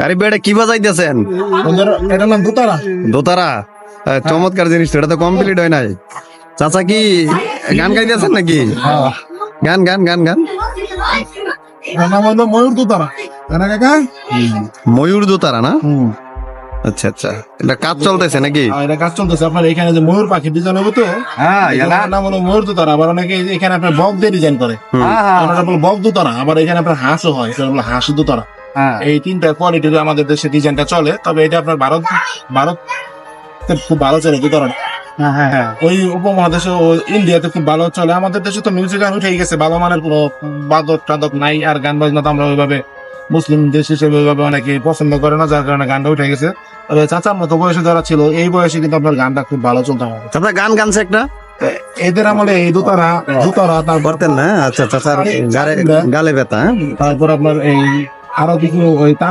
আরে বেটা কি বাজাইতেছেন? এটা নাম দোতারা। দোতারা? চমৎকার জিনিস, এটা তো কমপ্লিট হয় নাই। চাচা কি গান গাইতেছেন নাকি? গান গান গান গান। এটার নাম হলো ময়ূর দোতারা, তাই না কাকা? ময়ূর দোতারা না? আচ্ছা আচ্ছা, এটা কাজ চলতেছে নাকি? এটা কাজ চলতেছে। আপনার এখানে যে ময়ূর পাখি ডিজাইন হবে তো, এটার নাম হলো ময়ূর দোতারা। আবার অনেকে এখানে আপনার বক দিয়ে ডিজাইন করে, ওটা বলে বক দোতারা। আবার এখানে আপনার হাঁসও হয়, সেটা বলে হাঁস দোতারা। এই তিনটা কোয়ালিটির আমাদের দেশে ডিজাইনটা চলে। তবে এটা আপনার ভারতে খুব ভালো চলে দোতারা। ওই উপমহাদেশে ইন্ডিয়াতে খুব ভালো চলে। আমাদের দেশে তো মিউজিক গান উঠে গেছে, ভালো মানের কোনো বাদক টাদক নাই। আর গান বাজনা তো আমরা ওইভাবে মুসলিম দেশ হিসেবে ওইভাবে অনেকে পছন্দ করে না, যার কারণে গানটা উঠে গেছে। তবে চাচার মতো বয়সে যারা ছিল, এই বয়সে কিন্তু আপনার গানটা খুব ভালো চলতে হবে। চাচা গান গানছে একটা এদের আমলে এই দোতারা তারপর করতেন না? আচ্ছা চাচার গালে ব্যথা। তারপর আপনার এই আরো কিছু ওই তার